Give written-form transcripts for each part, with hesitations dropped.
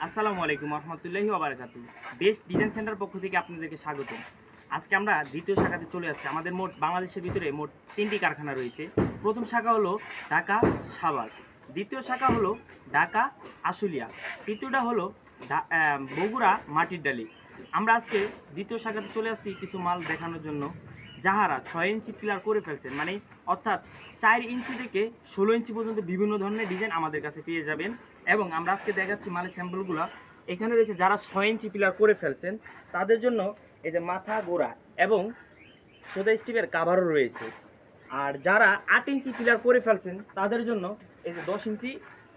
আসসালামু আলাইকুম রহমতুল্লাহি ওয়া বারাকাতুহু। বেস্ট ডিজাইন সেন্টার পক্ষ থেকে আপনাদেরকে স্বাগত। আজকে আমরা দ্বিতীয় শাখাতে চলে আসছি। আমাদের মোট বাংলাদেশের ভিতরে মোট 3টি কারখানা রয়েছে। প্রথম শাখা হলো ঢাকা সাভার, দ্বিতীয় শাখা হলো ঢাকা আশুলিয়া, তৃতীয়টা হলো বগুড়া মাটির ডালি। আমরা আজকে দ্বিতীয় শাখাতে চলে আসছি কিছু মাল দেখানোর জন্য। যাহারা 6 ইঞ্চি পিলার করে ফেলছেন, মানে অর্থাৎ 4 ইঞ্চি থেকে 16 ইঞ্চি পর্যন্ত বিভিন্ন ধরনের ডিজাইন আমাদের কাছে পেয়ে যাবেন। এবং আমরা আজকে দেখাচ্ছি মালের স্যাম্পলগুলো। এখানে রয়েছে যারা 6 ইঞ্চি পিলার করে ফেলছেন তাদের জন্য এই যে মাথা গোড়া এবং সোজা স্টিপের কাভারও রয়েছে। আর যারা 8 ইঞ্চি পিলার করে ফেলছেন তাদের জন্য এই যে 10 ইঞ্চি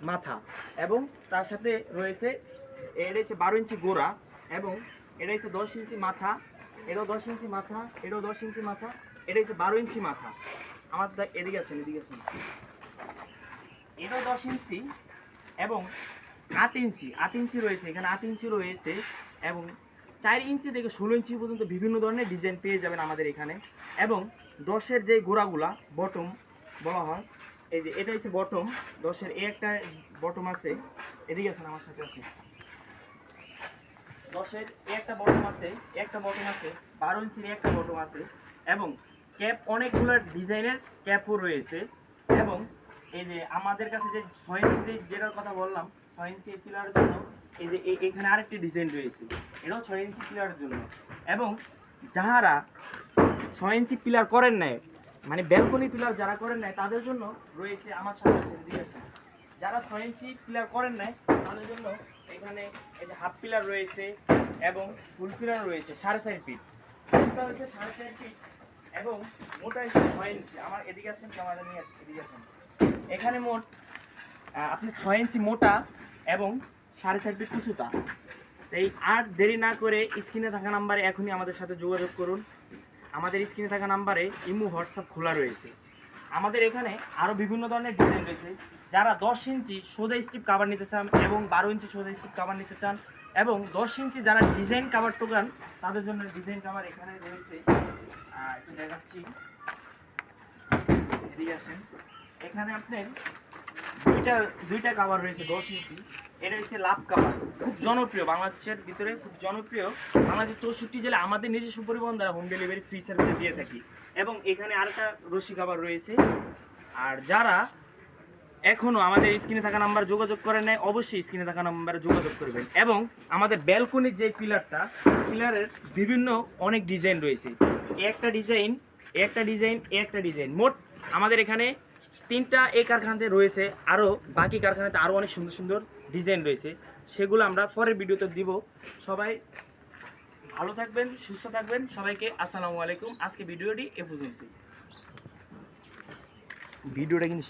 মাথা এবং তার সাথে রয়েছে এটা হচ্ছে 12 ইঞ্চি গোড়া এবং এটা হচ্ছে 10 ইঞ্চি মাথা, এটাও 10 ইঞ্চি মাথা, এটাও 10 ইঞ্চি মাথা, এটা হচ্ছে 12 ইঞ্চি মাথা। আমার এদিকে আসেন, এদিকে আসেন। এটাও 10 ইঞ্চি এবং 8 ইঞ্চি রয়েছে, এখানে 8 ইঞ্চি রয়েছে এবং 4 ইঞ্চি থেকে 16 ইঞ্চি পর্যন্ত বিভিন্ন ধরনের ডিজাইন পেয়ে যাবেন আমাদের এখানে। এবং 10-এর যে গোড়াগুলা বটম বলা হয়, এই যে এটা হচ্ছে বটম, 10-এর একটা বটম আছে, এদিকে আছেন আমার সাথে আছে। 10-এর একটা বটম আছে, একটা বটম আছে, 12 ইঞ্চির একটা বটম আছে এবং ক্যাপ অনেকগুলো ডিজাইনের ক্যাপও রয়েছে। এবং এই যে আমাদের কাছে যে 6 ইঞ্চি যেটার কথা বললাম, 6 ইঞ্চি পিলারের জন্য এই যে এখানে আরেকটি ডিজাইন রয়েছে, এটাও 6 ইঞ্চি পিলারের জন্য। এবং যাহারা 6 ইঞ্চি পিলার করেন নাই, মানে ব্যালকনি পিলার যারা করেন নাই তাদের জন্য রয়েছে আমার সাথে দিয়েছে। যারা 6 ইঞ্চি পিলার করেন নাই তাদের জন্য এখানে এই যে হাফ পিলার রয়েছে এবং ফুল পিলার রয়েছে 4.5 ফিট, ফুলটা হচ্ছে 4.5 ফিট এবং মোটা হচ্ছে 6 ইঞ্চি। আমার এদিকে আসেন, ক্যামেরা নিয়ে আসেন, এদিকে আসেন। এখানে মোট আপনি 6 ইঞ্চি মোটা এবং 4.5 ফিট উঁচুতা। এই আর দেরি না করে স্ক্রিনে থাকা নাম্বারে এখনই আমাদের সাথে যোগাযোগ করুন। আমাদের স্ক্রিনে থাকা নাম্বারে ইমো হোয়াটসঅ্যাপ খোলা রয়েছে। আমাদের এখানে আরও বিভিন্ন ধরনের ডিজাইন রয়েছে। যারা 10 ইঞ্চি সোজা স্টিপ কাভার নিতে চান এবং 12 ইঞ্চি সোজা স্টিপ কাভার নিতে চান এবং 10 ইঞ্চি যারা ডিজাইন কাভার টোকান তাদের জন্য ডিজাইন কাভার এখানে রয়েছে। একটু দেখাচ্ছি, এদিকে আসেন। এখানে আপনার দুইটা কাভার রয়েছে 10 ইঞ্চি। এটা হচ্ছে লাভ কাভার, খুব জনপ্রিয়, বাংলাদেশের ভিতরে খুব জনপ্রিয়। বাংলাদেশ 64 জেলায় আমাদের নিজস্ব পরিবহন দ্বারা হোম ডেলিভারি ফ্রি সার্ভিস দিয়ে থাকি। এবং এখানে আরেকটা রশি কাভার রয়েছে। আর যারা এখনও আমাদের স্ক্রিনে থাকা নাম্বার যোগাযোগ করেন নাই, অবশ্যই স্ক্রিনে থাকা নাম্বারে যোগাযোগ করবেন। এবং আমাদের ব্যালকনির যে পিলারটা, পিলারের বিভিন্ন অনেক ডিজাইন রয়েছে, একটা ডিজাইন, একটা ডিজাইন, একটা ডিজাইন। মোট আমাদের এখানে 3টা এই কারখানাতে রয়েছে, আরও বাকি কারখানাতে আরও অনেক সুন্দর সুন্দর ডিজাইন রয়েছে, সেগুলো আমরা পরের ভিডিওতে দিব। সবাই ভালো থাকবেন, সুস্থ থাকবেন। সবাইকে আসসালামু আলাইকুম। আজকে ভিডিওটি এ পর্যন্তই। ভিডিওটা কিন্তু